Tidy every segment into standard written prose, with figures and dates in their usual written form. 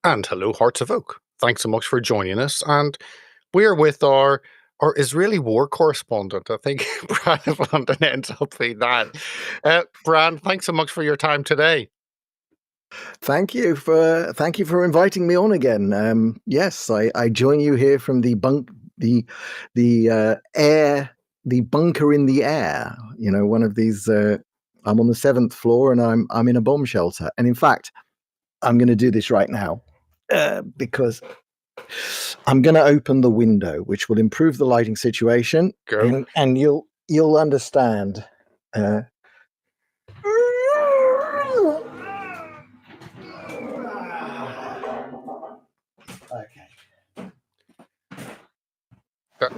And hello, Hearts of Oak. Thanks so much for joining us. And we're with our Israeli war correspondent. I think Brad London ends up being that. Brad, thanks so much for your time today. Thank you for inviting me on again. Yes, I join you here from the bunker in the air. One of these. I'm on the 7th floor and I'm in a bomb shelter. And in fact, I'm going to do this right now because I'm going to open the window, which will improve the lighting situation, Go. and you'll understand. Uh, okay. That,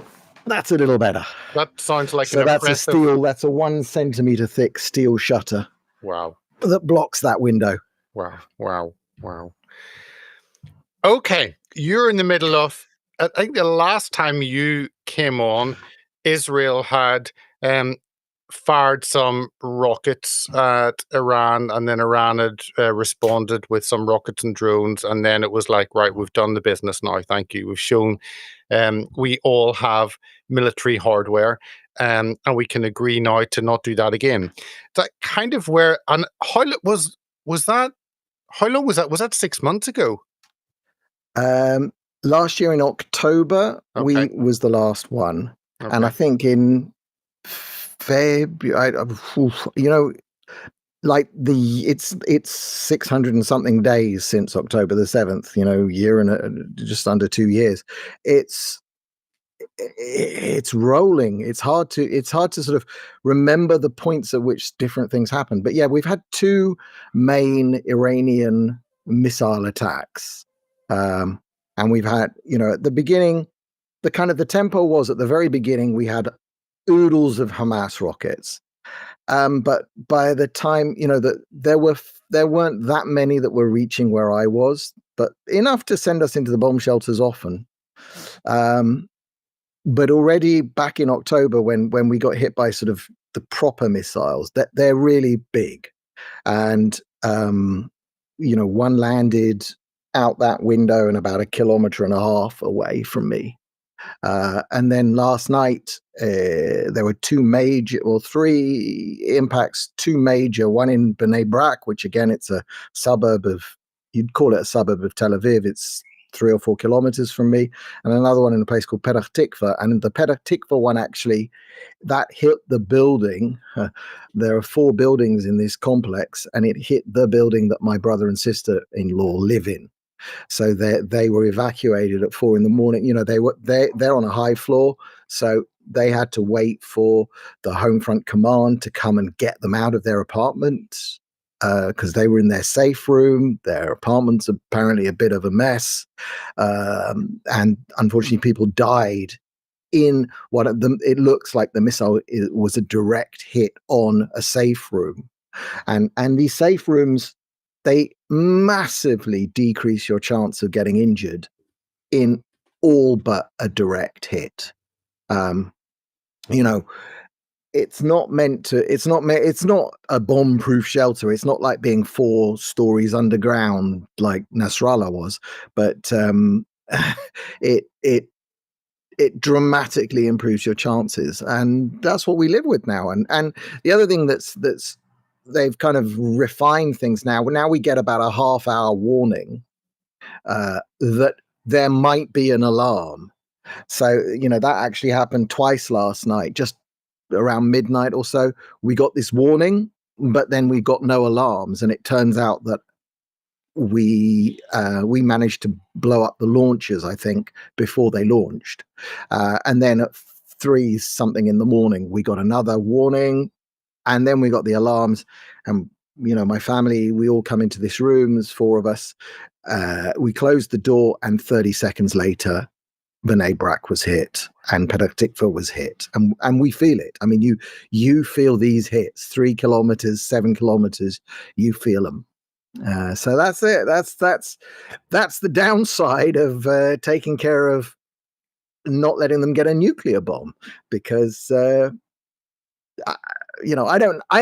That's a little better. that sounds like So an impressive. that's a 1 centimeter thick steel shutter Wow. that blocks that window. Wow. Wow. Wow. Okay. You're in the middle of, I think the last time you came on, Israel had fired some rockets at Iran, and then Iran had responded with some rockets and drones, and then it was like, right, we've done the business now. Thank you. We've shown we all have military hardware, and we can agree now to not do that again. That kind of where and was that? How long was that? Was that 6 months ago? Last year in October, Okay. was the last one, and I Okay. think in February, like it's 600 and something days since October the 7th. Year and just under 2 years. It's rolling. It's hard to sort of remember the points at which different things happen. But yeah, we've had two main Iranian missile attacks, and we've had at the beginning, the tempo was at the very beginning we had oodles of Hamas rockets, but by the time that there weren't that many that were reaching where I was, but enough to send us into the bomb shelters often. But already back in October, when we got hit by sort of the proper missiles, that they're really big, and one landed out that window and about 1.5 kilometers away from me. And then last night, there were three impacts, two major, one in Bnei Brak, which again, it's a suburb of, you'd call it a suburb of Tel Aviv. It's 3 or 4 kilometers from me, and another one in a place called Petah Tikva. And the Petah Tikva one, actually, that hit the building. There are 4 buildings in this complex, and it hit the building that my brother and sister-in-law live in. So they were evacuated at 4 a.m. They're on a high floor, so they had to wait for the home front command to come and get them out of their apartment, because they were in their safe room. Their apartment's apparently a bit of a mess, and unfortunately, people died in what it looks like the missile was a direct hit on a safe room, and these safe rooms, they massively decrease your chance of getting injured in all but a direct hit. It's not a bomb-proof shelter. It's not like being 4 stories underground like Nasrallah was, but it dramatically improves your chances, and that's what we live with now. And the other thing that's they've kind of refined things now. Now we get about a half-hour warning that there might be an alarm. So that actually happened twice last night, just around midnight or so. We got this warning, but then we got no alarms, and it turns out that we managed to blow up the launchers, I think, before they launched, and then at 3 something in the morning we got another warning, and then we got the alarms. And my family, we all come into this room. There's 4 of us. We closed the door, and 30 seconds later, Bnei Brak was hit and Petah Tikva was hit, and we feel it. I mean, you feel these hits, 3 kilometers, 7 kilometers, you feel them. So that's it. That's the downside of taking care of not letting them get a nuclear bomb, because I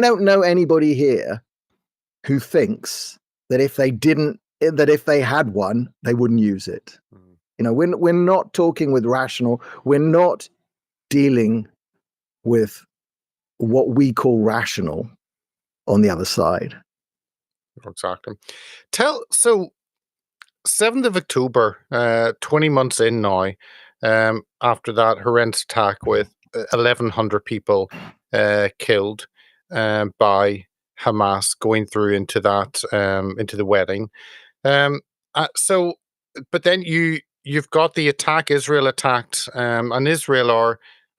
don't know anybody here who thinks that if they didn't that if they had one, they wouldn't use it. We're not talking with rational. We're not dealing with what we call rational on the other side. Exactly. So 7th of October, 20 months in now, after that horrendous attack with 1,100 people killed by Hamas going through into the wedding. Um, so, but then you've got the attack. Israel attacked, and Israel are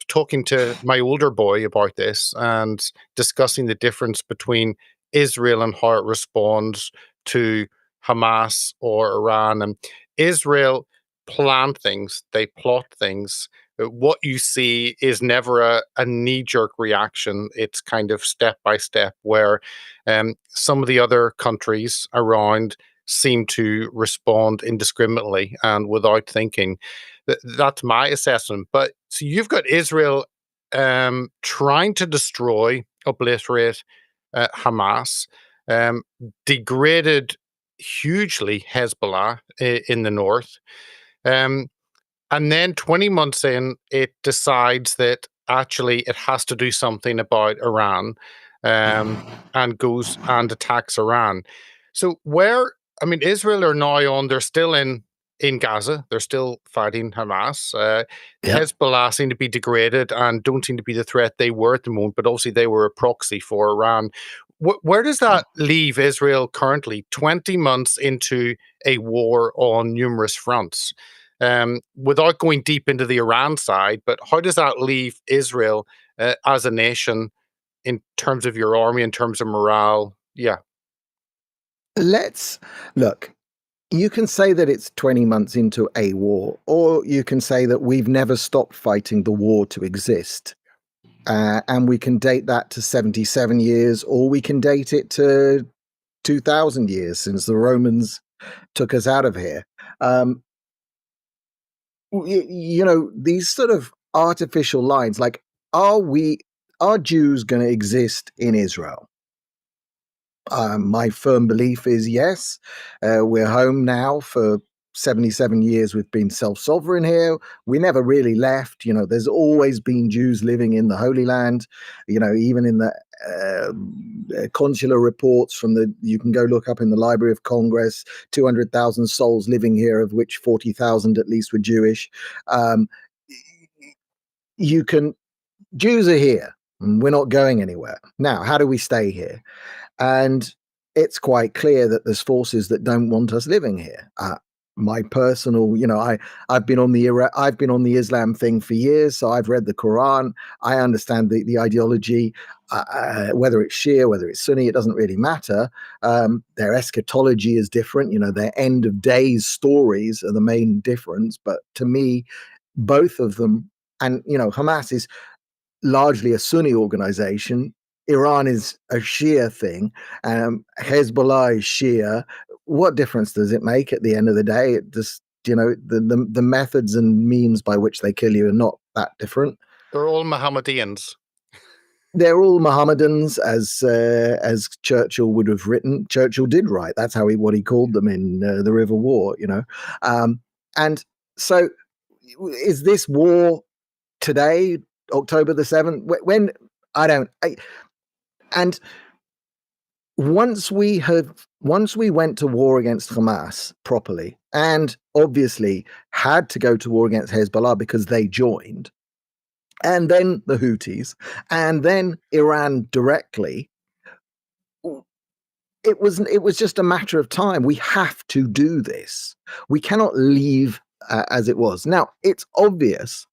talking to my older boy about this and discussing the difference between Israel and how it responds to Hamas or Iran. And Israel plan things, they plot things. What you see is never a knee-jerk reaction. It's kind of step by step, where some of the other countries around seem to respond indiscriminately and without thinking. That's my assessment. But so you've got Israel trying to destroy, obliterate Hamas, degraded hugely Hezbollah in the north. Um, and then 20 months in, it decides that actually it has to do something about Iran, and goes and attacks Iran. So Israel are now they're still in Gaza. They're still fighting Hamas. Yep. Hezbollah seem to be degraded and don't seem to be the threat they were at the moment, but obviously they were a proxy for Iran. Where does that leave Israel currently, 20 months into a war on numerous fronts? Without going deep into the Iran side, but how does that leave Israel as a nation in terms of your army, in terms of morale? Yeah. Let's look. You can say that it's 20 months into a war, or you can say that we've never stopped fighting the war to exist. And we can date that to 77 years, or we can date it to 2,000 years since the Romans took us out of here. These sort of artificial lines, like, are Jews going to exist in Israel? My firm belief is yes. We're home now for 77 years. We've been self-sovereign here. We never really left. There's always been Jews living in the Holy Land. Even in the consular reports you can go look up in the Library of Congress, 200,000 souls living here, of which 40,000 at least were Jewish. Jews are here, and we're not going anywhere. Now, how do we stay here? And it's quite clear that there's forces that don't want us living here. My personal, I've been on the Islam thing for years, so I've read the Quran. I understand the ideology, whether it's Shia, whether it's Sunni, it doesn't really matter. Their eschatology is different. Their end of days stories are the main difference. But to me, both of them, and Hamas is largely a Sunni organization. Iran is a Shia thing. Hezbollah is Shia. What difference does it make at the end of the day? It just, the methods and means by which they kill you are not that different. They're all Mohammedans. They're all Mohammedans, as Churchill would have written. Churchill did write. That's what he called them in the River War. And so, is this war today, October the 7th? When and once we went to war against Hamas properly, and obviously had to go to war against Hezbollah because they joined, and then the Houthis, and then Iran directly, it was just a matter of time. We have to do this. We cannot leave as it was. Now, it's obvious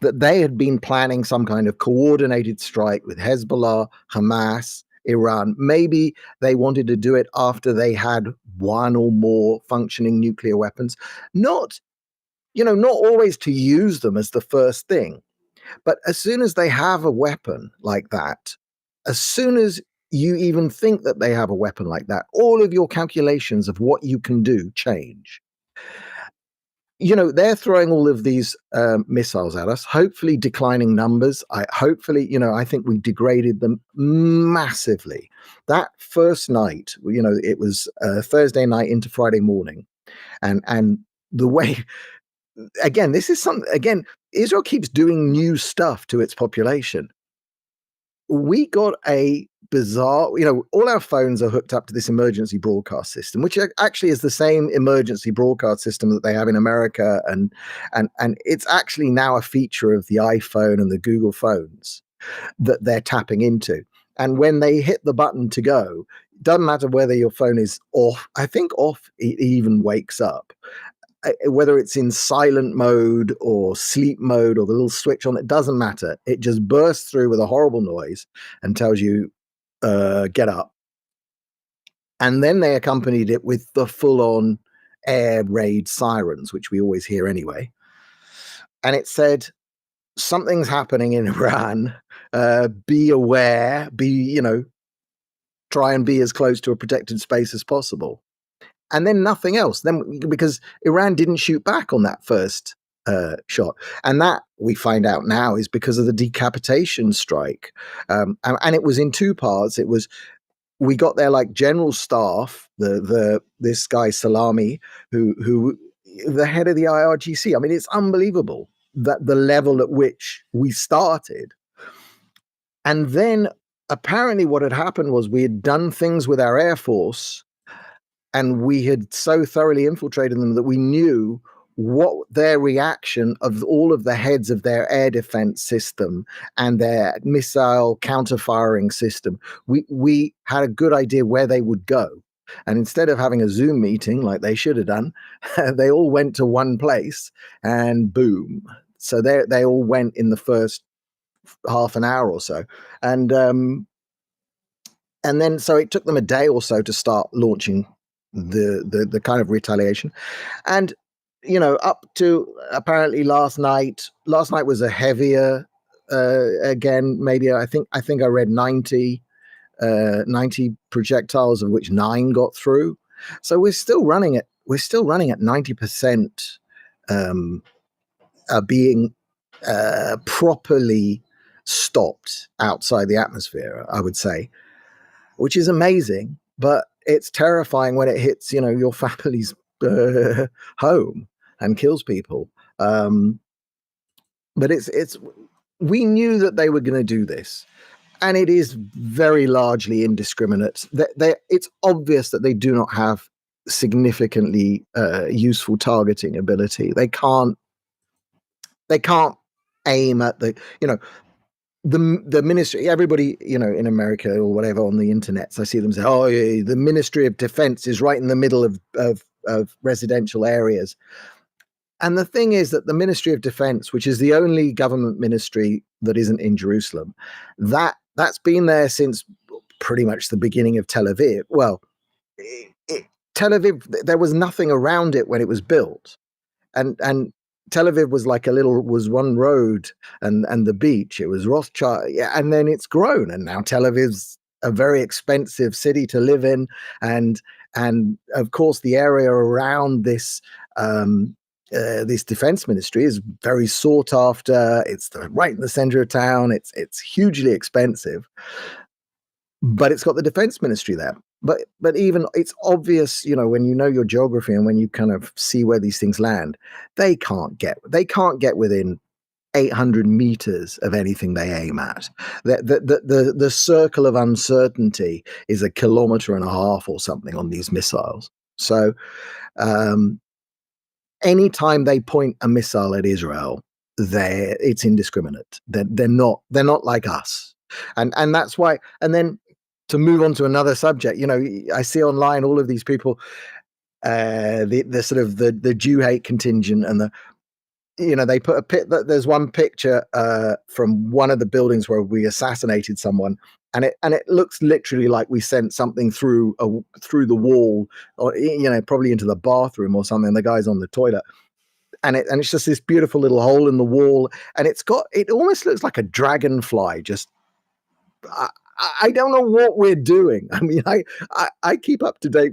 that they had been planning some kind of coordinated strike with Hezbollah, Hamas, Iran. Maybe they wanted to do it after they had one or more functioning nuclear weapons. Not always to use them as the first thing, but as soon as they have a weapon like that, as soon as you even think that they have a weapon like that, all of your calculations of what you can do change. they're throwing all of these missiles at us, hopefully declining numbers. I think we degraded them massively. That first night, it was Thursday night into Friday morning. And the way, again, this is something, again, Israel keeps doing new stuff to its population. We got a bizarre, all our phones are hooked up to this emergency broadcast system, which actually is the same emergency broadcast system that they have in America. And it's actually now a feature of the iPhone and the Google phones that they're tapping into. And when they hit the button to go, it doesn't matter whether your phone is off. I think off, it even wakes up. Whether it's in silent mode or sleep mode or the little switch on, it doesn't matter. It just bursts through with a horrible noise and tells you, get up. And then they accompanied it with the full-on air raid sirens, which we always hear anyway. And it said, something's happening in Iran. Be aware, try and be as close to a protected space as possible. And then nothing else. Then, because Iran didn't shoot back on that first shot, and that we find out now is because of the decapitation strike, and it was in two parts. It was, we got their like general staff, this guy Salami, who the head of the IRGC. I mean, it's unbelievable that the level at which we started. And then apparently what had happened was we had done things with our Air Force, and we had so thoroughly infiltrated them that we knew what their reaction of all of the heads of their air defense system and their missile counter-firing system. We had a good idea where they would go. And instead of having a Zoom meeting like they should have done, they all went to one place and boom. So they all went in the first half an hour or so. And then so it took them a day or so to start launching the kind of retaliation. And up to apparently last night was a heavier, again, maybe I think I read 90 projectiles, of which 9 got through. So we're still running at 90% being properly stopped outside the atmosphere, I would say, which is amazing, but it's terrifying when it hits, your family's home and kills people. But we knew that they were going to do this, and it is very largely indiscriminate. It's obvious that they do not have significantly useful targeting ability. They can't aim at the ministry, everybody, in America or whatever on the internet, I see them say, oh, yeah, the Ministry of Defense is right in the middle of residential areas. And the thing is that the Ministry of Defense, which is the only government ministry that isn't in Jerusalem, that's been there since pretty much the beginning of Tel Aviv. Well, Tel Aviv, there was nothing around it when it was built. And Tel Aviv was one road and the beach. It was Rothschild. Yeah, and then it's grown. And now Tel Aviv's a very expensive city to live in. And of course, the area around this defense ministry is very sought after. It's right in the center of town. It's hugely expensive, but it's got the defense ministry there. But even it's obvious, when you know your geography and when you kind of see where these things land, they can't get within 800 meters of anything they aim at. The circle of uncertainty is 1.5 kilometers or something on these missiles. So anytime they point a missile at Israel, it's indiscriminate. They're not like us, and that's why. And then to move on to another subject, I see online all of these people, the sort of the Jew hate contingent, and they put there's one picture from one of the buildings where we assassinated someone, and it looks literally like we sent something through the wall, or probably into the bathroom or something. The guy's on the toilet, and it's just this beautiful little hole in the wall, and it almost looks like a dragonfly. Just I don't know what we're doing. I mean, I keep up to date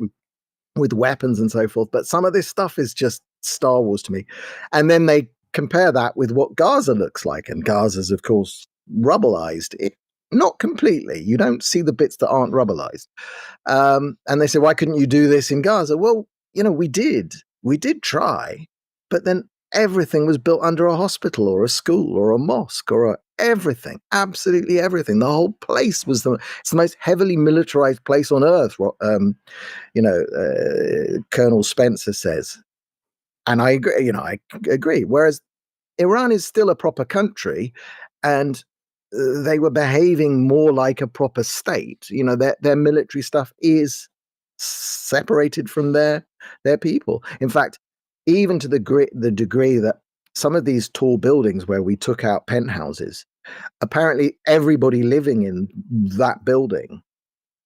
with weapons and so forth, but some of this stuff is just Star Wars to me. And then they compare that with what Gaza looks like, and Gaza's, of course, rubblized. Not completely. You don't see the bits that aren't rubblized. And they say, why couldn't you do this in Gaza? Well, we did. We did try, but then everything was built under a hospital or a school or a mosque or everything, absolutely everything. The whole place it's the most heavily militarized place on earth. Colonel Spencer says, and I agree. I agree. Whereas Iran is still a proper country, and they were behaving more like a proper state. Their military stuff is separated from their people. In fact, even to the degree that some of these tall buildings where we took out penthouses, apparently everybody living in that building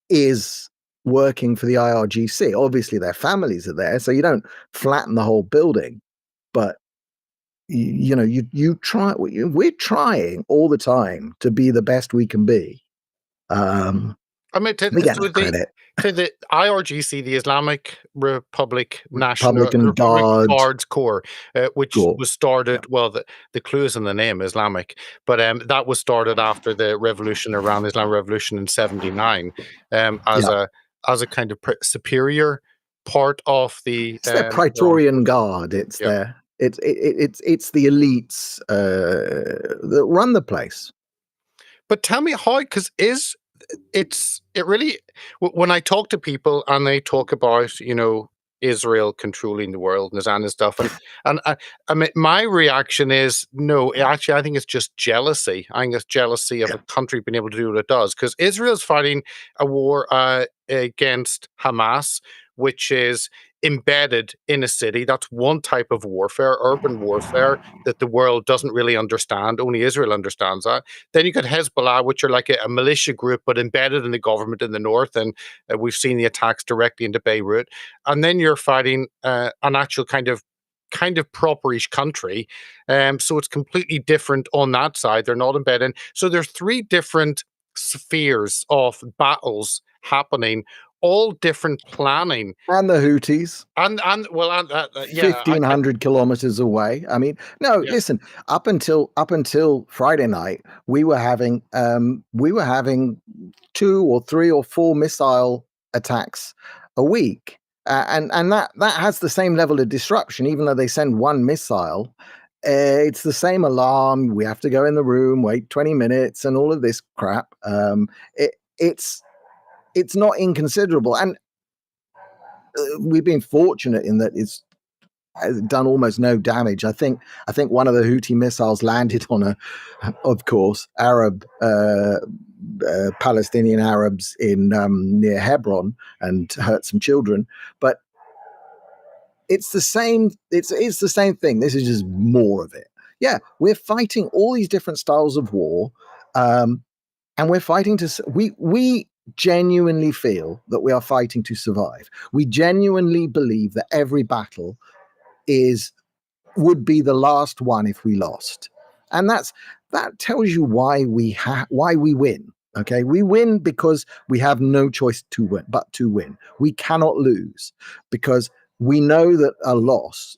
is working for the IRGC. Obviously, their families are there, so you don't flatten the whole building, but you try. We're trying all the time to be the best we can be. I mean, to the IRGC, the Islamic Republic Republican Guards Corps, which was started. Well, the clue is in the name, Islamic, but that was started after the revolution, around the Islamic Revolution in '79, as a kind of superior part of the. It's their Praetorian Guard. It's there. It's the elites that run the place. But tell me how, because it really, when I talk to people and they talk about, Israel controlling the world and Zionist stuff, and I mean, my reaction is no. Actually, I think it's just jealousy. I think it's jealousy of a country being able to do what it does, because Israel's fighting a war against Hamas, which is embedded in a city. That's one type of warfare, urban warfare, that the world doesn't really understand. Only Israel understands that. Then you got Hezbollah, which are like a militia group, but embedded in the government in the north. And we've seen the attacks directly into Beirut. And then you're fighting an actual kind of properish country. So it's completely different on that side. They're not embedded. So there's three different spheres of battles happening, all different planning. And the Houthis. And 1,500 kilometers away. I mean, listen, up until Friday night, we were having 2 or 3 or 4 missile attacks a week. And that has the same level of disruption, even though they send one missile. It's the same alarm. We have to go in the room, wait 20 minutes, and all of this crap. It's not inconsiderable, and we've been fortunate in that it's done almost no damage. I think one of the Houthi missiles landed on of course, Arab Palestinian Arabs in near Hebron and hurt some children, but it's the same. It's the same thing. This is just more of it. Yeah, we're fighting all these different styles of war, and we're fighting to we genuinely feel that we are fighting to survive. We genuinely believe that every battle would be the last one if we lost, and that tells you why we win. Okay, we win because we have no choice but to win. We cannot lose because we know that a loss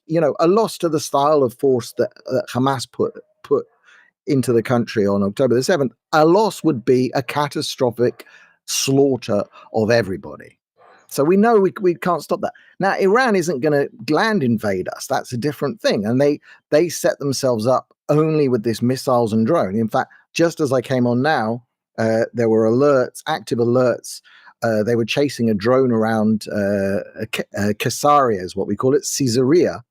to the style of force that Hamas put into the country on October the 7th, a loss would be a catastrophic slaughter of everybody. So we know we can't stop that. Now, Iran isn't going to land invade us. That's a different thing. And they set themselves up only with this missiles and drone. In fact, just as I came on now, there were active alerts. They were chasing a drone around Caesarea, is what we call it, Caesarea.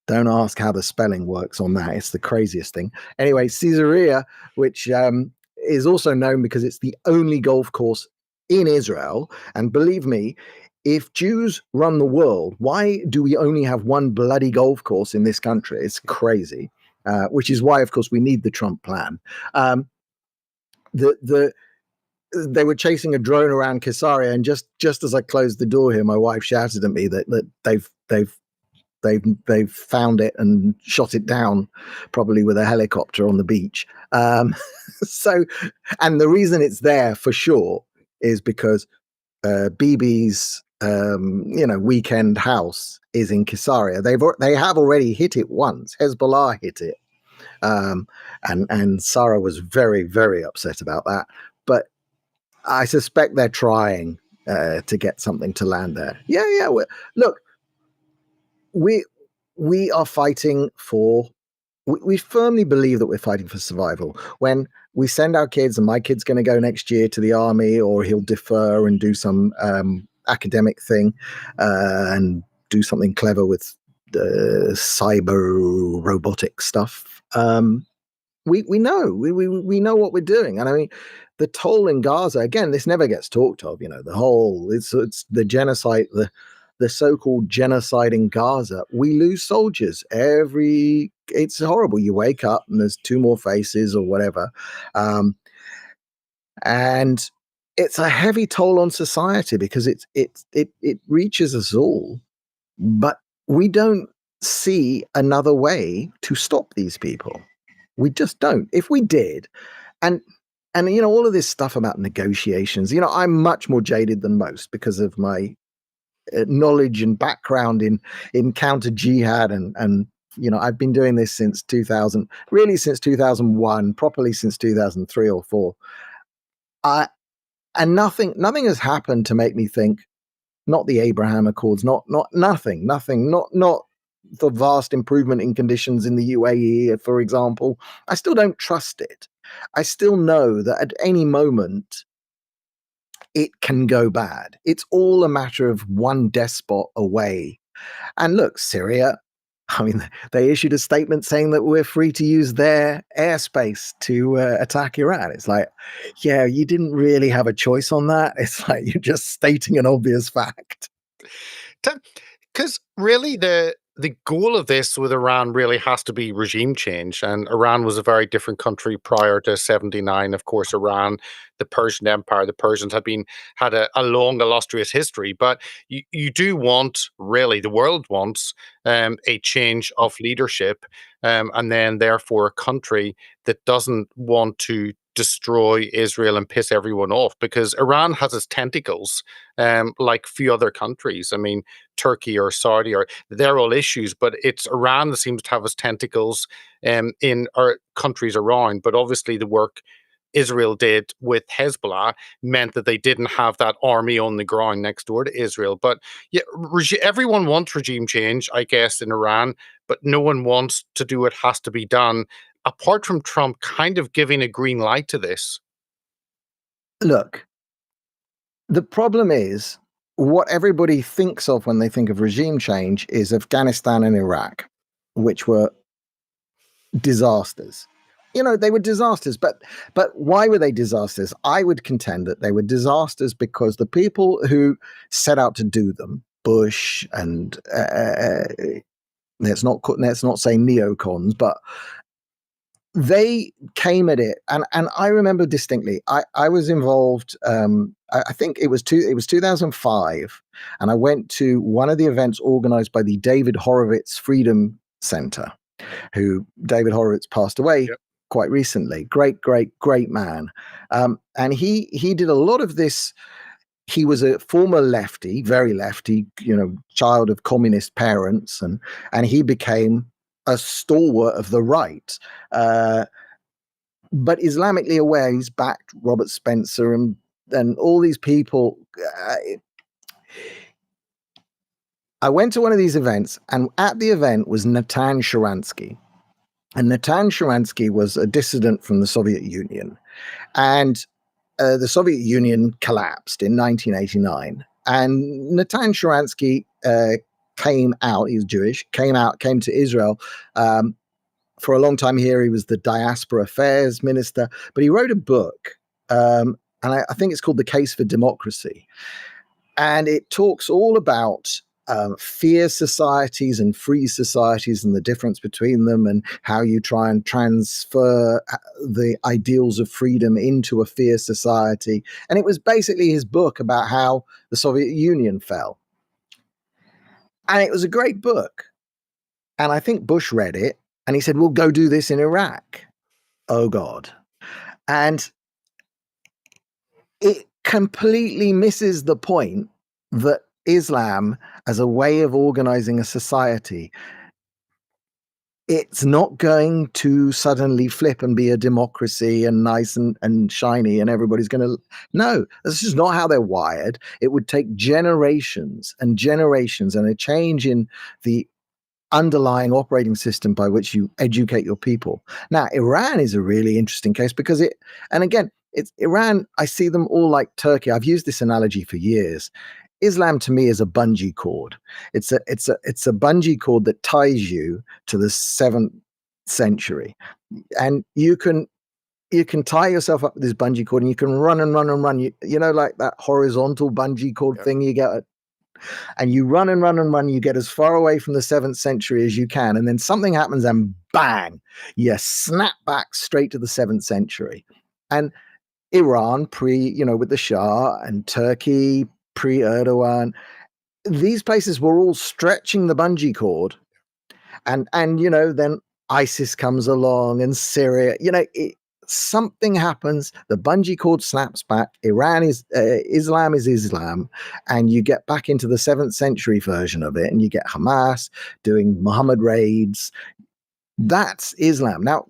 Don't ask how the spelling works on that. It's the craziest thing. Anyway, Caesarea, which is also known because it's the only golf course in Israel. And believe me, if Jews run the world, why do we only have one bloody golf course in this country? It's crazy, which is why, of course, we need the Trump plan. They were chasing a drone around Caesarea, and just as I closed the door here, my wife shouted at me that they've found it and shot it down, probably with a helicopter on the beach. So, and the reason it's there for sure is because Bibi's weekend house is in Caesarea. They have already hit it once. Hezbollah hit it, and Sarah was very, very upset about that. But I suspect they're trying to get something to land there. Yeah. Look, we are fighting for. We firmly believe that we're fighting for survival. When we send our kids, and my kid's going to go next year to the army, or he'll defer and do some academic thing and do something clever with cyber robotic stuff. We know what we're doing, and I mean, the toll in Gaza again. This never gets talked of. It's the genocide, the so-called genocide in Gaza. We lose soldiers every. It's horrible. You wake up and there's two more faces or whatever, and it's a heavy toll on society because it reaches us all, but we don't see another way to stop these people. We just don't. If we did, and all of this stuff about negotiations, I'm much more jaded than most because of my knowledge and background in counter jihad, and I've been doing this since 2000, really since 2001, properly since 2003 or 4. And nothing has happened to make me think, not the Abraham Accords, nothing, not the vast improvement in conditions in the UAE, for example. I still don't trust it. I still know that at any moment it can go bad. It's all a matter of one despot away. And look, Syria, I mean, they issued a statement saying that we're free to use their airspace to attack Iran. It's like, yeah, you didn't really have a choice on that. It's like you're just stating an obvious fact. Because really the goal of this with Iran really has to be regime change. And Iran was a very different country prior to 79. Of course, Iran, the Persian Empire, the Persians had a long, illustrious history. But you do want, really, the world wants a change of leadership, and then therefore a country that doesn't want to destroy Israel and piss everyone off, because Iran has its tentacles like few other countries. I mean, Turkey or Saudi, or they're all issues, but it's Iran that seems to have its tentacles in our countries around. But obviously the work Israel did with Hezbollah meant that they didn't have that army on the ground next door to Israel. But yeah, everyone wants regime change, I guess, in Iran, but no one wants to do what has to be done, apart from Trump kind of giving a green light to this. Look, the problem is what everybody thinks of when they think of regime change is Afghanistan and Iraq, which were disasters. They were disasters, but why were they disasters? I would contend that they were disasters because the people who set out to do them, Bush and let's not say neocons, but they came at it, and I remember distinctly. I was involved. I think it was 2005, and I went to one of the events organized by the David Horowitz Freedom Center. Who David Horowitz passed away quite recently. Great man, and he did a lot of this. He was a former lefty, very lefty, child of communist parents, and he became a stalwart of the right. But Islamically aware, he's backed Robert Spencer and all these people. I went to one of these events, and at the event was Natan Sharansky. And Natan Sharansky was a dissident from the Soviet Union. And the Soviet Union collapsed in 1989. And Natan Sharansky came out, he was Jewish, came to Israel. For a long time here, he was the diaspora affairs minister. But he wrote a book, and I think it's called The Case for Democracy. And it talks all about fear societies and free societies and the difference between them, and how you try and transfer the ideals of freedom into a fear society. And it was basically his book about how the Soviet Union fell. And it was a great book. And I think Bush read it and he said, "We'll go do this in Iraq." Oh, God. And it completely misses the point that Islam as a way of organizing a society, it's not going to suddenly flip and be a democracy and nice and shiny and everybody's going to. No, this is not how they're wired. It would take generations and generations and a change in the underlying operating system by which you educate your people. Now, Iran is a really interesting case because it's Iran. I see them all like Turkey. I've used this analogy for years. Islam to me is a bungee cord. It's a bungee cord that ties you to the 7th century, and you can tie yourself up with this bungee cord, and you can run and run and run. You know, like that horizontal bungee cord thing you get, and you run and run and run. You get as far away from the 7th century as you can, and then something happens, and bang, you snap back straight to the 7th century. And Iran, with the Shah, and Turkey, pre-Erdogan, these places were all stretching the bungee cord, and then ISIS comes along, and Syria, something happens, the bungee cord snaps back, Islam is Islam, and you get back into the 7th century version of it, and you get Hamas doing Muhammad raids. That's Islam. Now,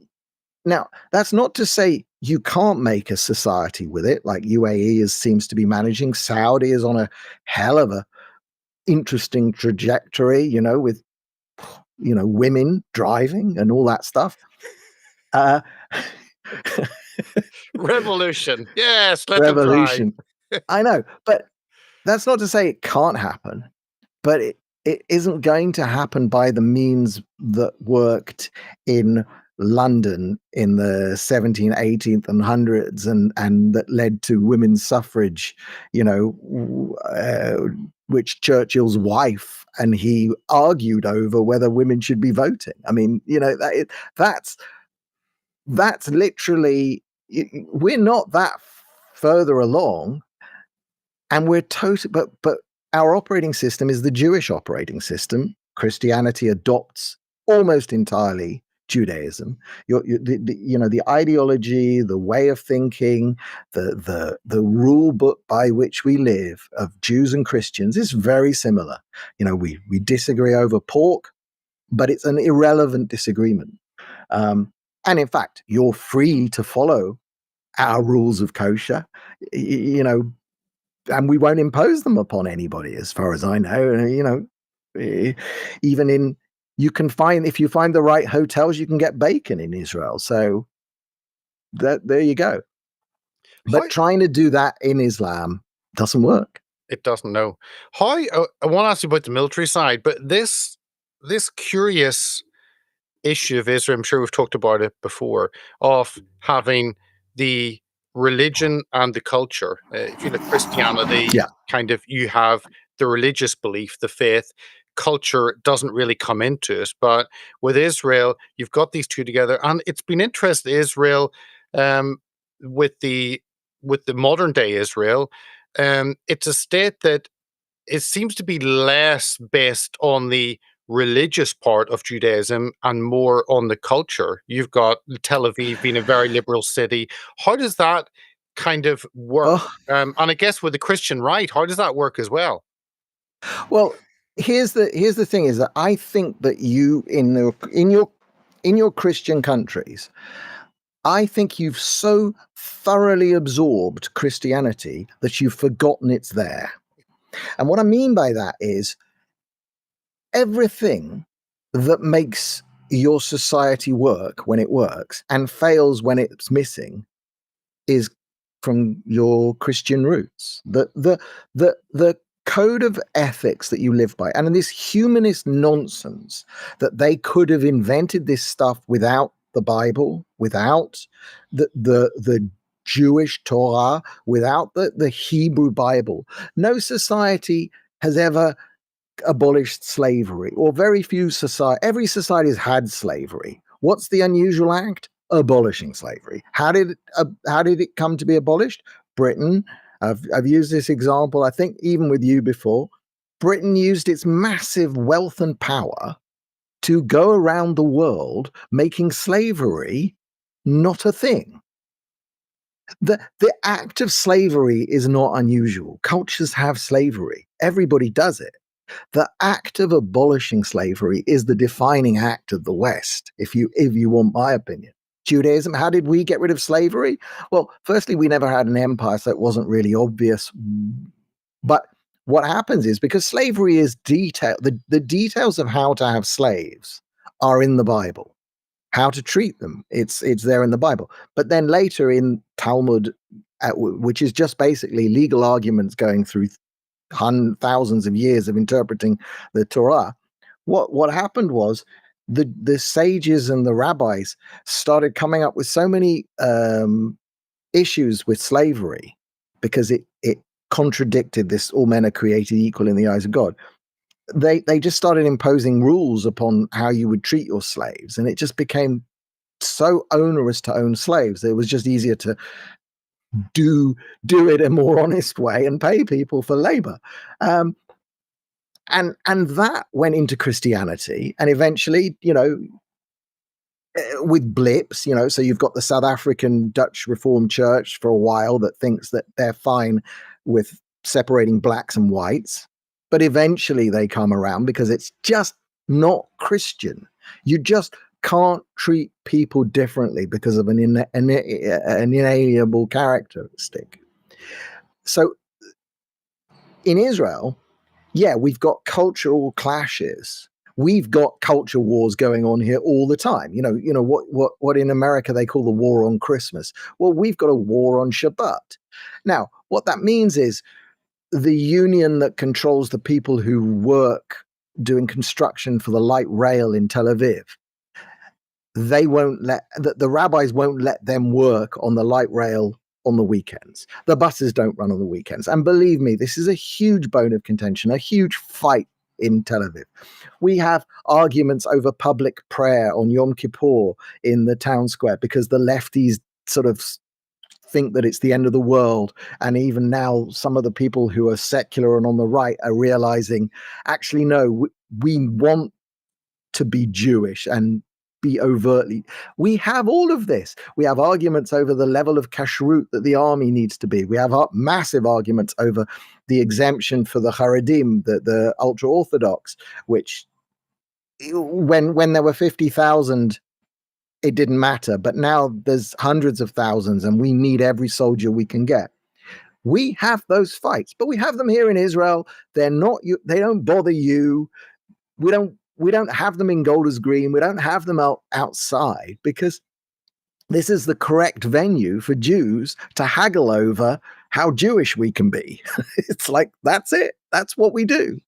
that's not to say you can't make a society with it, like UAE seems to be managing. Saudi is on a hell of a interesting trajectory, with women driving and all that stuff. Revolution. Yes, let Revolution. them I know, but that's not to say it can't happen, but it isn't going to happen by the means that worked in London in the 17th, 18th, and hundreds, and that led to women's suffrage, which Churchill's wife and he argued over whether women should be voting. I mean, that's literally, we're not that further along, and we're but our operating system is the Jewish operating system. Christianity adopts almost entirely Judaism. The ideology, the way of thinking, the rule book by which we live of Jews and Christians is very similar. We disagree over pork, but it's an irrelevant disagreement. And in fact, you're free to follow our rules of kosher, and we won't impose them upon anybody, as far as I know. Even if you find the right hotels, you can get bacon in Israel. So there you go. But trying to do that in Islam doesn't work. It doesn't, no. I want to ask you about the military side, but this curious issue of Israel, I'm sure we've talked about it before, of having the religion and the culture. If you look at Christianity, kind of you have the religious belief, the faith. Culture doesn't really come into it, but with Israel, you've got these two together, and it's been interesting. Israel, with the modern day Israel, it's a state that it seems to be less based on the religious part of Judaism and more on the culture. You've got Tel Aviv being a very liberal city. How does that kind of work? And I guess with the Christian right, how does that work as well? Well, here's the thing: is that I think that you in your Christian countries, I think you've so thoroughly absorbed Christianity that you've forgotten it's there. And what I mean by that is everything that makes your society work when it works and fails when it's missing is from your Christian roots. The code of ethics that you live by, and this humanist nonsense that they could have invented this stuff without the Bible, without the Jewish Torah, without the Hebrew Bible. No society has ever abolished slavery, or very few every society has had slavery. What's the unusual act? Abolishing slavery. How did it come to be abolished? Britain. I've used this example, I think, even with you before. Britain used its massive wealth and power to go around the world making slavery not a thing. The act of slavery is not unusual. Cultures have slavery. Everybody does it. The act of abolishing slavery is the defining act of the West, if you want my opinion. Judaism, how did we get rid of slavery? Well, firstly, we never had an empire, so it wasn't really obvious. But what happens is, because slavery is detail, the details of how to have slaves are in the Bible. How to treat them, it's there in the Bible. But then later in Talmud, which is just basically legal arguments going through thousands of years of interpreting the Torah, what happened was the sages and the rabbis started coming up with so many issues with slavery, because it contradicted this all men are created equal in the eyes of God. They just started imposing rules upon how you would treat your slaves, and it just became so onerous to own slaves. It was just easier to do it a more honest way and pay people for labor. And that went into Christianity, and eventually, with blips, so you've got the South African Dutch Reformed Church for a while that thinks that they're fine with separating blacks and whites, but eventually they come around because it's just not Christian. You just can't treat people differently because of an inalienable characteristic. So in Israel, yeah, we've got cultural clashes. We've got culture wars going on here all the time. What in America they call the war on Christmas. Well, we've got a war on Shabbat. Now, what that means is the union that controls the people who work doing construction for the light rail in Tel Aviv, they won't let the rabbis won't let them work on the light rail on the weekends. The buses don't run on the weekends. And believe me, this is a huge bone of contention, a huge fight in Tel Aviv. We have arguments over public prayer on Yom Kippur in the town square because the lefties sort of think that it's the end of the world. And even now, some of the people who are secular and on the right are realizing, actually, no, we want to be Jewish and be overtly. We have all of this. We have arguments over the level of kashrut that the army needs to be. We have massive arguments over the exemption for the Haredim, the ultra-Orthodox, which when there were 50,000, it didn't matter. But now there's hundreds of thousands, and we need every soldier we can get. We have those fights, but we have them here in Israel. They don't bother you. We don't have them in Golders Green. We don't have them outside, because this is the correct venue for Jews to haggle over how Jewish we can be. It's like, that's it. That's what we do.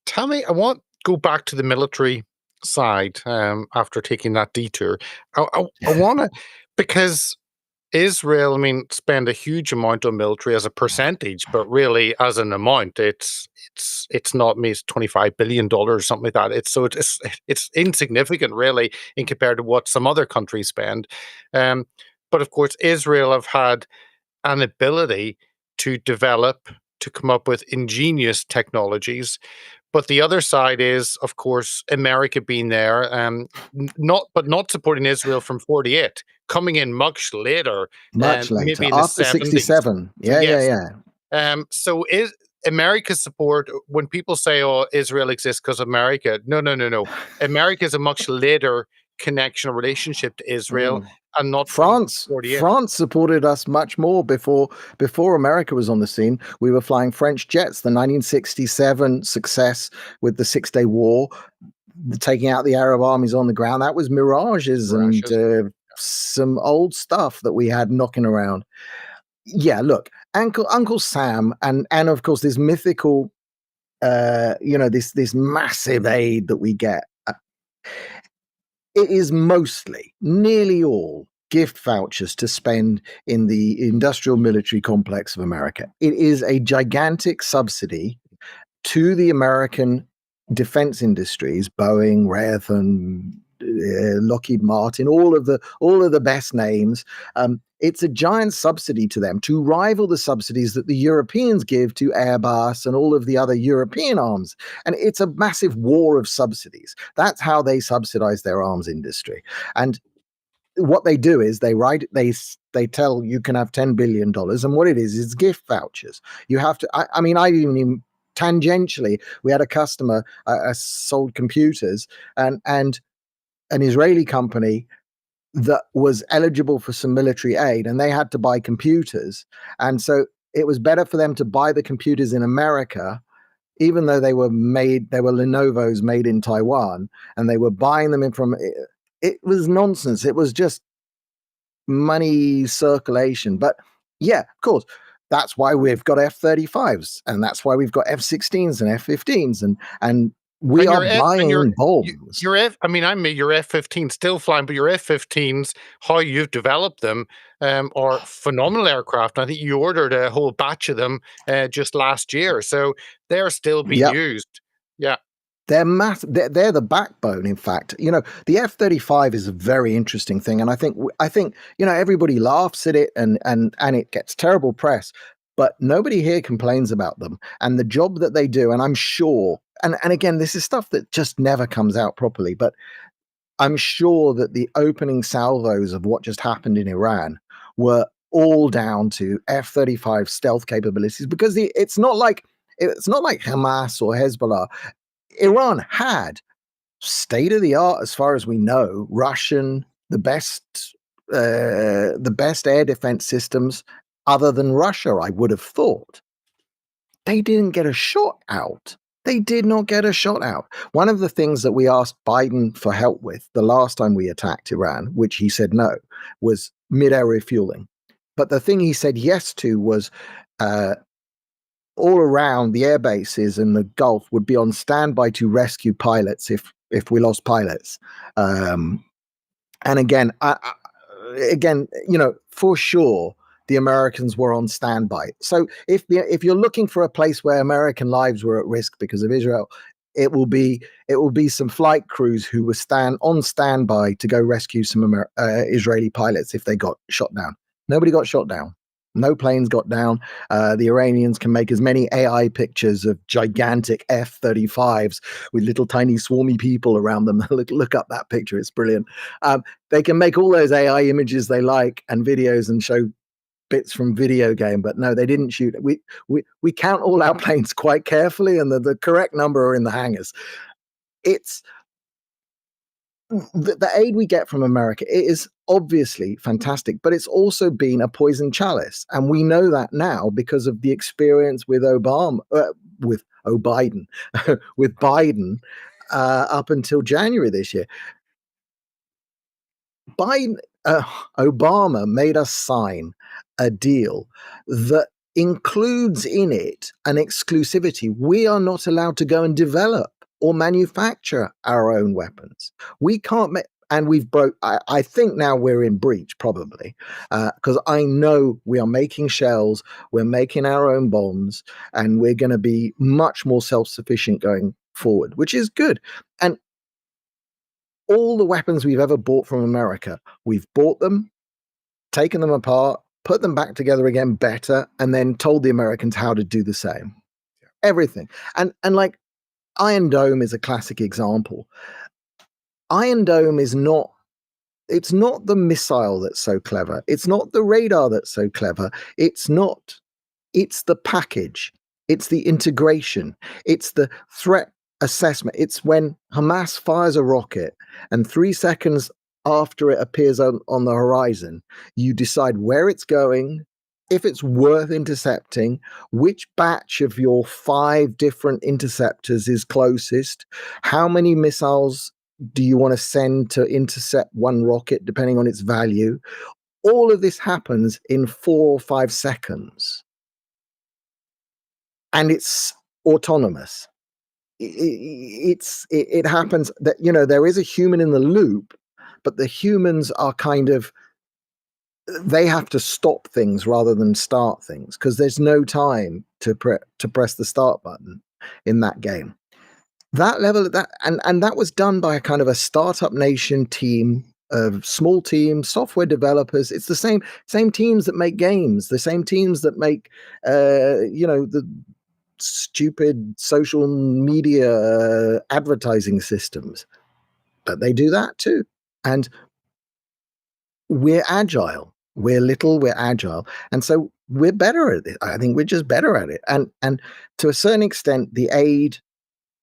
Tell me, I want to go back to the military side after taking that detour. I want to, because Israel, spend a huge amount on military as a percentage, but really as an amount, it's not maybe $25 billion or something like that. It's insignificant, really, in compared to what some other countries spend. But of course, Israel have had an ability to come up with ingenious technologies. But the other side is, of course, America being there, not supporting Israel from 48, coming in much later, maybe in after the 70s. 67. Yeah. So is America's support, when people say, "Oh, Israel exists because of America," no. America is a much later connection or relationship to Israel, and not France. 48. France supported us much more before America was on the scene. We were flying French jets. The 1967 success with the Six-Day War, taking out the Arab armies on the ground, that was mirages. And some old stuff that we had knocking around. Yeah, look, Uncle Sam, and of course this mythical, this massive aid that we get. It is mostly, nearly all, gift vouchers to spend in the industrial military complex of America. It is a gigantic subsidy to the American defense industries, Boeing, Raytheon, Lockheed Martin, all of the best names. It's a giant subsidy to them to rival the subsidies that the Europeans give to Airbus and all of the other European arms. And it's a massive war of subsidies. That's how they subsidize their arms industry. And what they do is they tell you can have $10 billion, and what it is gift vouchers. You have to. I mean, I even tangentially, we had a customer sold computers, and an Israeli company that was eligible for some military aid, and they had to buy computers, and so it was better for them to buy the computers in America, even though they were Lenovo's made in Taiwan, and they were buying them in from. It was nonsense. It was just money circulation. But yeah, of course, that's why we've got F-35s, and that's why we've got F-16s and F-15s, and we are buying bombs. Your F, I mean, your F-15 still flying, but your F-15s, how you've developed them, are phenomenal aircraft. I think you ordered a whole batch of them just last year, so they're still being used. Yeah. They're they're the backbone. In fact, the F-35 is a very interesting thing, and I think everybody laughs at it, and it gets terrible press, but nobody here complains about them and the job that they do. And I'm sure, and again, this is stuff that just never comes out properly, but I'm sure that the opening salvos of what just happened in Iran were all down to F-35 stealth capabilities, because it's not like Hamas or Hezbollah. Iran had state of the art, as far as we know, the best air defense systems other than Russia, I would have thought. They didn't get a shot out. They did not get a shot out. One of the things that we asked Biden for help with the last time we attacked Iran, which he said no, was mid-air refueling. But the thing he said yes to was all around the air bases in the Gulf would be on standby to rescue pilots if we lost pilots. And again, for sure, the Americans were on standby. So if you're looking for a place where American lives were at risk because of Israel, it will be some flight crews who were on standby to go rescue some Israeli pilots if they got shot down. Nobody got shot down. No planes got down. The Iranians can make as many AI pictures of gigantic F-35s with little tiny swarmy people around them. Look up that picture. It's brilliant. They can make all those AI images they like and videos and show bits from video game, but no, they didn't shoot. We count all our planes quite carefully, and the correct number are in the hangars. It's the aid we get from America. It is obviously fantastic, but it's also been a poison chalice, and we know that now because of the experience with Biden, with Biden up until January this year. Obama made us sign a deal that includes in it an exclusivity. We are not allowed to go and develop or manufacture our own weapons. We can't make, and I think now we're in breach, probably, because I know we are making shells, we're making our own bombs, and we're going to be much more self-sufficient going forward, which is good. And all the weapons we've ever bought from America, we've bought them, taken them apart, put them back together again better, and then told the Americans how to do the same. Everything. And like Iron Dome is a classic example. Iron Dome it's not the missile that's so clever. It's not the radar that's so clever. It's the package. It's the integration. It's the threat assessment. It's when Hamas fires a rocket and 3 seconds after it appears on the horizon, you decide where it's going, if it's worth intercepting, which batch of your 5 different interceptors is closest, how many missiles do you want to send to intercept one rocket, depending on its value. All of this happens in 4 or 5 seconds. And it's autonomous. It happens that, there is a human in the loop, but the humans are they have to stop things rather than start things, because there's no time to press the start button in that game. That level of that, and that was done by a kind of a startup nation team of small teams, software developers. It's the same teams that make games, the same teams that make the stupid social media advertising systems. But they do that too. And we're agile. We're little, we're agile. And so we're better at it. I think we're just better at it. And to a certain extent, the aid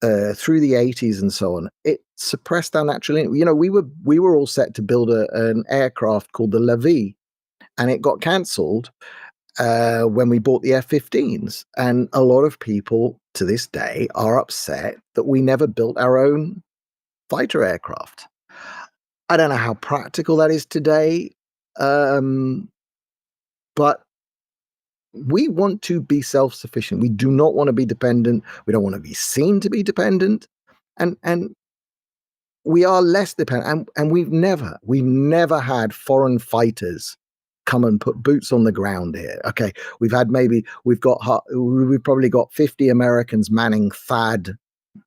through the 80s and so on, it suppressed our natural. We were all set to build an aircraft called the Levi, and it got cancelled when we bought the F-15s. And a lot of people to this day are upset that we never built our own fighter aircraft. I don't know how practical that is today, but we want to be self-sufficient. We do not want to be dependent. We don't want to be seen to be dependent, and we are less dependent. And we've never had foreign fighters come and put boots on the ground here. Okay, we've probably got 50 Americans manning THAAD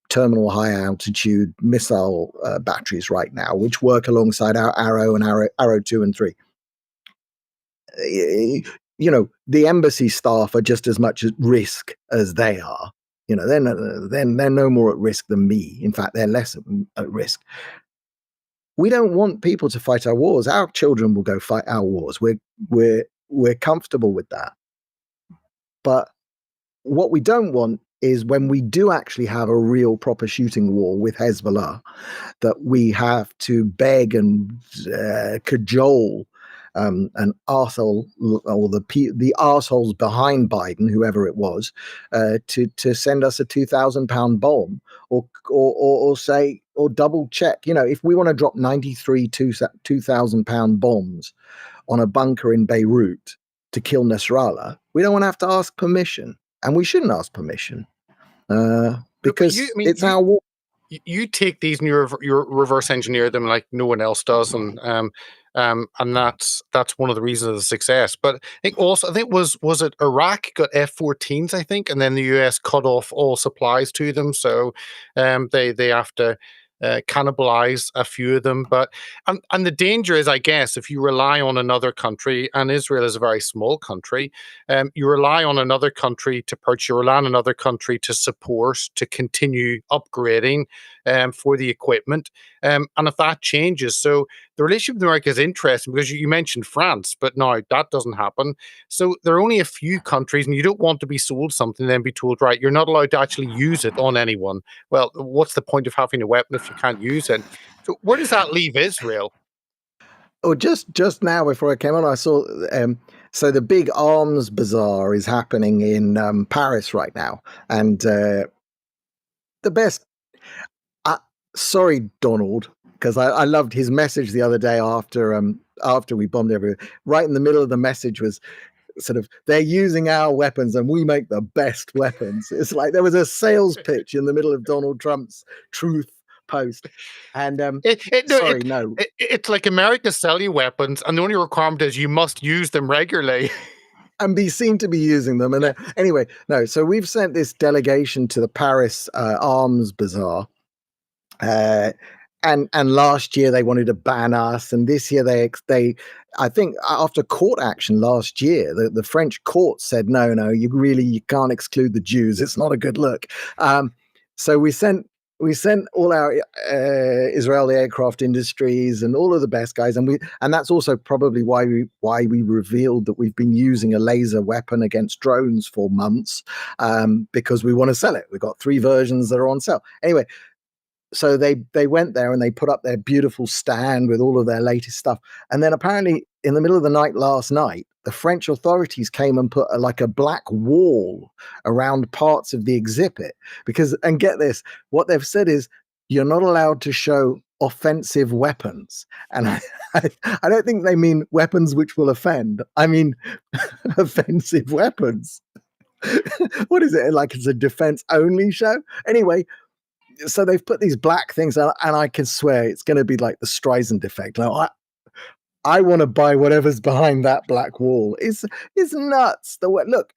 terminal high altitude missile batteries right now, which work alongside our Arrow and Arrow 2 and 3. The embassy staff are just as much at risk as they are. They're no more at risk than me. In fact, they're less at risk. We don't want people to fight our wars. Our children will go fight our wars. We're comfortable with that. But what we don't want is when we do actually have a real proper shooting war with Hezbollah, that we have to beg and cajole an arsehole, or the arseholes behind Biden, whoever it was, to send us a 2,000-pound bomb, or say, or double check. If we want to drop 93 2,000-pound bombs on a bunker in Beirut to kill Nasrallah, we don't want to have to ask permission, and we shouldn't ask permission because it's our war. You take these and you reverse engineer them like no one else does, and that's one of the reasons of the success. But I think was it Iraq got F-14s, I think, and then the US cut off all supplies to them, so they have to cannibalize a few of them. But and the danger is, I guess, if you rely on another country, and Israel is a very small country, you rely on another country to purchase, you rely on another country to support, to continue upgrading for the equipment. And if that changes, so the relationship with America is interesting because you mentioned France, but now that doesn't happen. So there are only a few countries, and you don't want to be sold something and then be told, right, you're not allowed to actually use it on anyone. Well, what's the point of having a weapon if you can't use it? So where does that leave Israel? Oh, just now before I came on, I saw so the big arms bazaar is happening in Paris right now, and the best. Sorry, Donald, because I loved his message the other day after we bombed everywhere. Right in the middle of the message was sort of, they're using our weapons and we make the best weapons. It's like there was a sales pitch in the middle of Donald Trump's truth post. And it's like America sell you weapons, and the only requirement is you must use them regularly. And be seen to be using them. And anyway, no. So we've sent this delegation to the Paris arms bazaar. And last year they wanted to ban us, and this year they I think after court action last year, the French court said no, you can't exclude the Jews. It's not a good look. So we sent all our Israeli aircraft industries and all of the best guys, and that's also probably why we revealed that we've been using a laser weapon against drones for months, because we want to sell it. We've got 3 versions that are on sale. Anyway. So they went there and they put up their beautiful stand with all of their latest stuff. And then apparently in the middle of the night last night, the French authorities came and put a black wall around parts of the exhibit because, and get this, what they've said is you're not allowed to show offensive weapons. And I don't think they mean weapons which will offend. I mean offensive weapons. What is it? Like it's a defense only show? Anyway, so they've put these black things on, and I can swear it's going to be like the Streisand effect. Like, I want to buy whatever's behind that black wall. It's nuts. Look,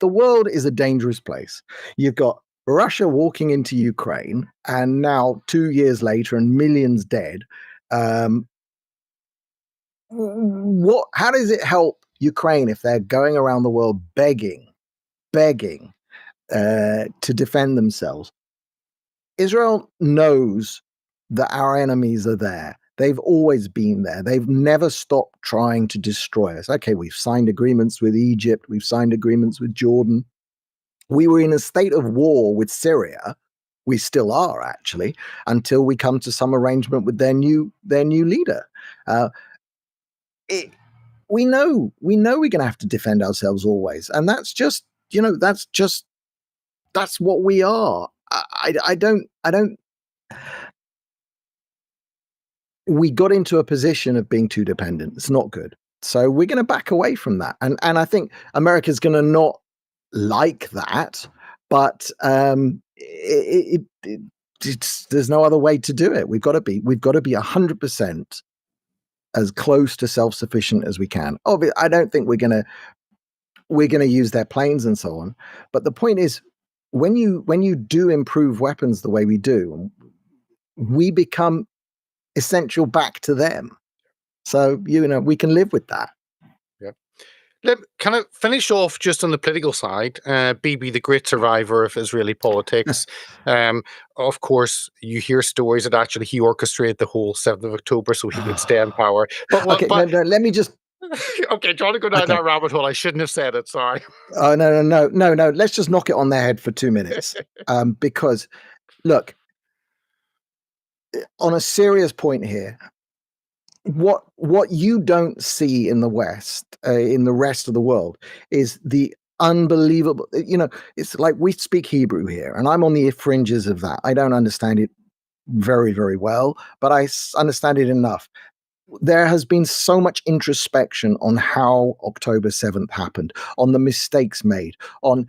the world is a dangerous place. You've got Russia walking into Ukraine, and now 2 years later, and millions dead. How does it help Ukraine if they're going around the world begging to defend themselves? Israel knows that our enemies are there. They've always been there. They've never stopped trying to destroy us. Okay, we've signed agreements with Egypt. We've signed agreements with Jordan. We were in a state of war with Syria. We still are, actually, until we come to some arrangement with their new leader. We know we're going to have to defend ourselves always, and that's just that's what we are. I don't. We got into a position of being too dependent. It's not good. So we're going to back away from that, and I think America's going to not like that, but there's no other way to do it. We've got to be 100% as close to self-sufficient as we can. I don't think we're going to use their planes and so on. But the point is, when you do improve weapons the way we do, we become essential back to them. So we can live with that. Let kind of finish off just on the political side. Bibi, the great survivor of Israeli politics. Of course, you hear stories that actually he orchestrated the whole 7th of October so he would stay in power. But no, let me just. Okay, trying to go down that rabbit hole. I shouldn't have said it. Sorry. Oh no. Let's just knock it on their head for 2 minutes. Because look, on a serious point here, what you don't see in the West, in the rest of the world, is the unbelievable. It's like we speak Hebrew here, and I'm on the fringes of that. I don't understand it very, very well, but I understand it enough. There has been so much introspection on how October 7th happened, on the mistakes made, on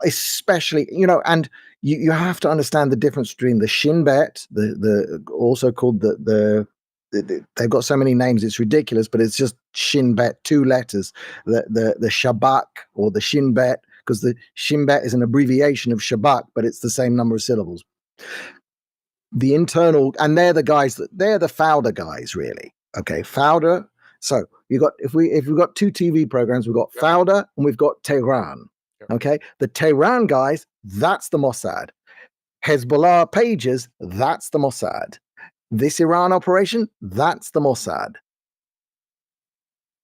especially, and you have to understand the difference between the Shin Bet, the also called they've got so many names, it's ridiculous, but it's just Shin Bet, 2 letters, the Shabak or the Shin Bet, because the Shin Bet is an abbreviation of Shabak, but it's the same number of syllables. The internal, and they're the Fauda guys, really. Okay, Fauda. So if we've got 2 TV programs, we've got Fauda and we've got Tehran. Okay, the Tehran guys, that's the Mossad. Hezbollah pages, that's the Mossad. This Iran operation, that's the Mossad.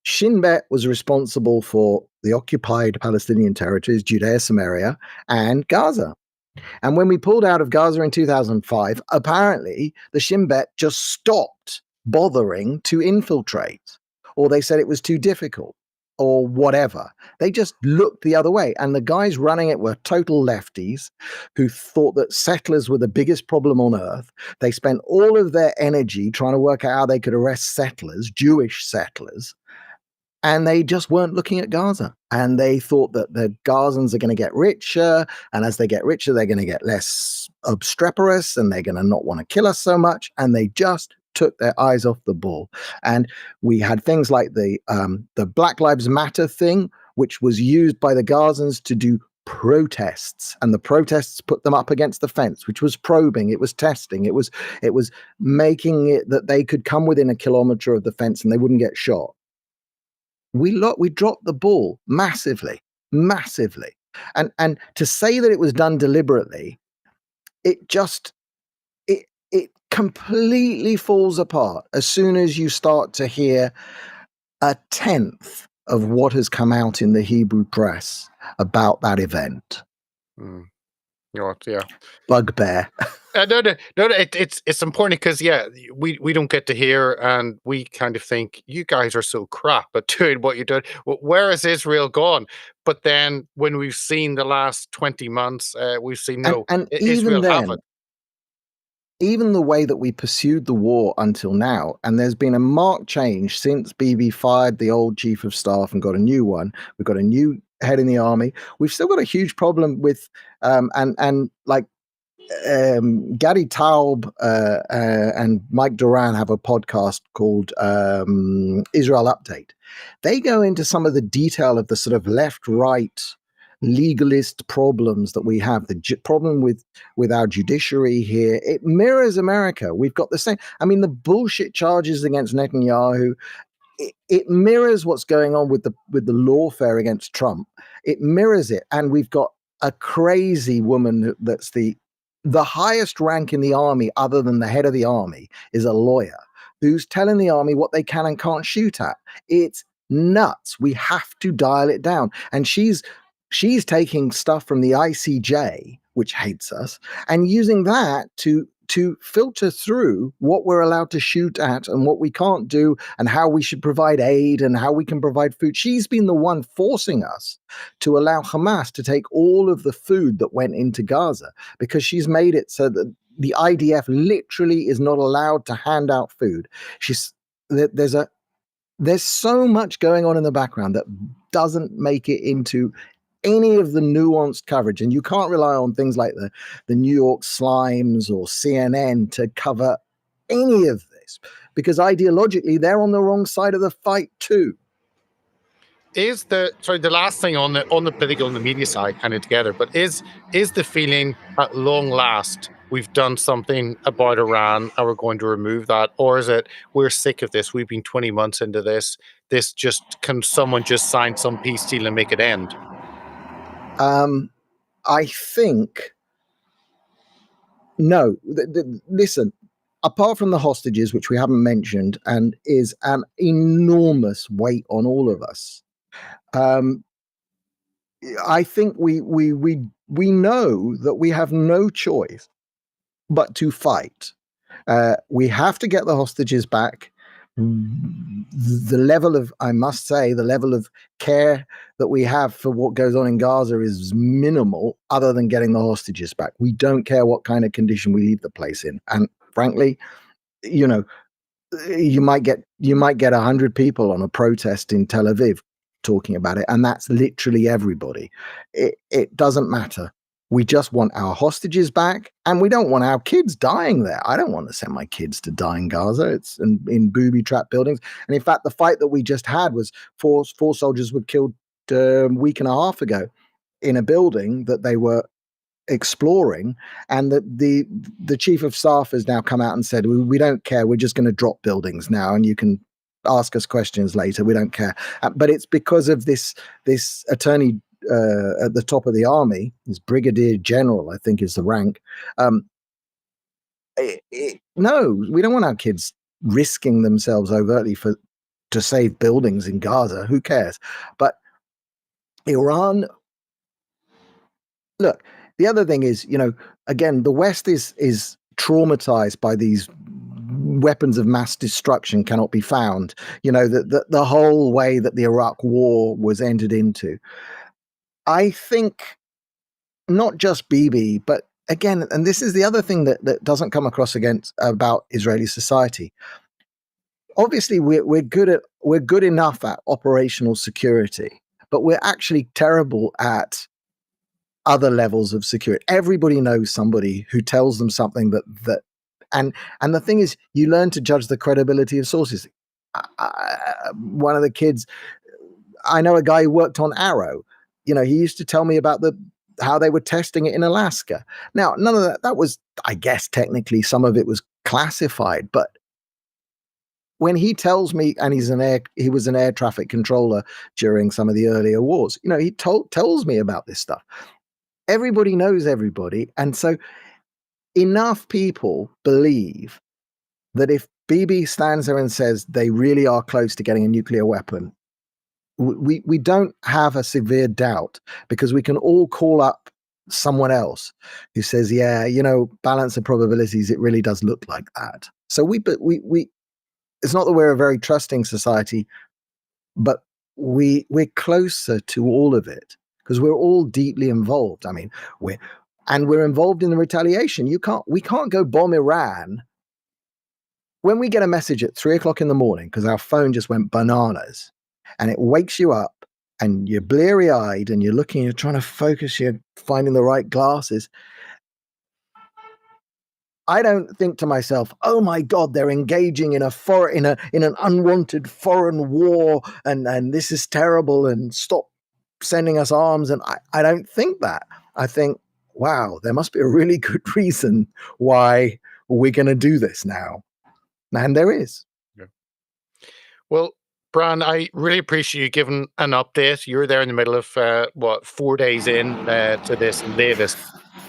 Shin Bet was responsible for the occupied Palestinian territories, Judea, Samaria, and Gaza. And when we pulled out of Gaza in 2005, apparently the Shin Bet just stopped bothering to infiltrate, or they said it was too difficult, or whatever. They just looked the other way. And the guys running it were total lefties who thought that settlers were the biggest problem on earth. They spent all of their energy trying to work out how they could arrest settlers, Jewish settlers, and they just weren't looking at Gaza. And they thought that the Gazans are going to get richer, and as they get richer, they're going to get less obstreperous, and they're going to not want to kill us so much. And they just took their eyes off the ball. And we had things like the Black Lives Matter thing, which was used by the Gazans to do protests, and the protests put them up against the fence, which was probing, it was testing, it was making it that they could come within a kilometer of the fence and they wouldn't get shot. We dropped the ball massively. And to say that it was done deliberately, it completely falls apart as soon as you start to hear a tenth of what has come out in the Hebrew press about that event. Yeah. Bugbear. No, it's important because we don't get to hear, and we kind of think you guys are so crap at doing what you're doing. Where has Israel gone? But then when we've seen the last 20 months, we've seen and Israel even then, haven't. Even the way that we pursued the war until now, and there's been a marked change since Bibi fired the old chief of staff and got a new one. We've got a new head in the army. We've still got a huge problem with Gary Taub and Mike Duran have a podcast called Israel Update. They go into some of the detail of the sort of left-right legalist problems that we have, the problem with our judiciary here. It mirrors America. We've got the same. I mean, the bullshit charges against Netanyahu. It mirrors what's going on with the lawfare against Trump. It mirrors it, and we've got a crazy woman that's the highest rank in the army, other than the head of the army, is a lawyer. who's telling the army what they can and can't shoot at. It's nuts. We have to dial it down. And she's taking stuff from the ICJ, which hates us, and using that to filter through what we're allowed to shoot at and what we can't do, and how we should provide aid and how we can provide food. She's been the one forcing us to allow Hamas to take all of the food that went into Gaza, because she's made it so that the IDF literally is not allowed to hand out food. There's so much going on in the background that doesn't make it into any of the nuanced coverage, and you can't rely on things like the New York Slimes or CNN to cover any of this, because ideologically they're on the wrong side of the fight too. Is the last thing on the political and the media side kind of together, but is the feeling at long last we've done something about Iran and we're going to remove that, or is it we're sick of this, we've been 20 months into this just, can someone just sign some peace deal and make it end? I think no. Listen, apart from the hostages, which we haven't mentioned, and is an enormous weight on all of us, I think we know that we have no choice but to fight. We have to get the hostages back. The level of, I must say, the level of care that we have for what goes on in Gaza is minimal, other than getting the hostages back. We don't care what kind of condition we leave the place in. And frankly, you might get 100 people on a protest in Tel Aviv talking about it, and that's literally everybody. It doesn't matter. We just want our hostages back, and we don't want our kids dying there. I don't want to send my kids to die in Gaza. It's in booby-trapped buildings. And in fact, the fight that we just had was four soldiers were killed a week and a half ago in a building that they were exploring, and the chief of staff has now come out and said, we don't care, we're just going to drop buildings now, and you can ask us questions later, we don't care. But it's because of this attorney at the top of the army, this brigadier general, I think is the rank. No, we don't want our kids risking themselves overtly to save buildings in Gaza. Who cares? But Iran, look, the other thing is, again, the West is traumatized by these weapons of mass destruction cannot be found. The whole way that the Iraq war was entered into. I think not just Bibi, but again, and this is the other thing that doesn't come across about Israeli society. Obviously, we're good enough at operational security, but we're actually terrible at other levels of security. Everybody knows somebody who tells them something and the thing is, you learn to judge the credibility of sources. One of the kids, I know a guy who worked on Arrow. He used to tell me about how they were testing it in Alaska. Now, none of that was, I guess, technically some of it was classified, but when he tells me, and he was an air traffic controller during some of the earlier wars, he tells me about this stuff. Everybody knows everybody, and so enough people believe that if Bibi stands there and says they really are close to getting a nuclear weapon, we don't have a severe doubt, because we can all call up someone else who says, yeah, balance of probabilities, it really does look like that. So we it's not that we're a very trusting society, but we're closer to all of it because we're all deeply involved. I mean, we're involved in the retaliation. We can't go bomb Iran when we get a message at 3:00 in the morning because our phone just went bananas, and it wakes you up and you're bleary-eyed and you're trying to focus, you're finding the right glasses. I don't think to myself, oh my God, they're engaging in an unwanted foreign war, and this is terrible, and stop sending us arms. And I don't think that. I think, wow, there must be a really good reason why we're going to do this now. And there is. Yeah. Well, Bran, I really appreciate you giving an update. You're there in the middle of 4 days in to this latest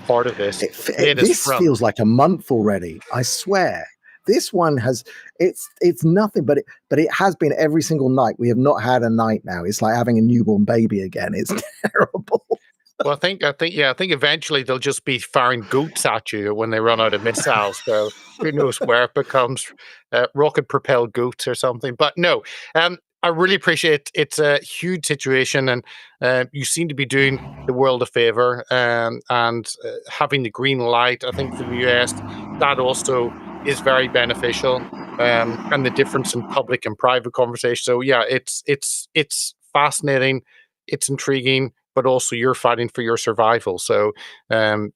part of this. This feels like a month already. I swear. this one has it's nothing, but it has been every single night. We have not had a night now. It's like having a newborn baby again. It's terrible. Well, I think eventually they'll just be firing goats at you when they run out of missiles. So who knows where it becomes rocket propelled goats or something. But no, I really appreciate it. It's a huge situation, and you seem to be doing the world a favor. And having the green light, I think, from the US, that also is very beneficial. And the difference in public and private conversation. So yeah, it's fascinating, it's intriguing, but also you're fighting for your survival. So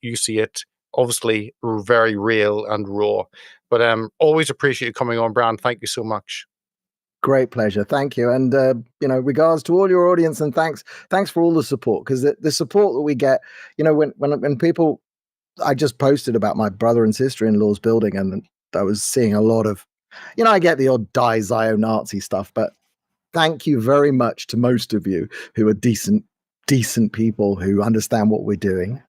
you see it obviously very real and raw. But always appreciate you coming on, Brian. Thank you so much. Great pleasure. Thank you. And, regards to all your audience, and thanks for all the support, because the support that we get, when people, I just posted about my brother and sister-in-law's building, and I was seeing a lot of, I get the odd die Zio-Nazi stuff, but thank you very much to most of you who are decent people who understand what we're doing.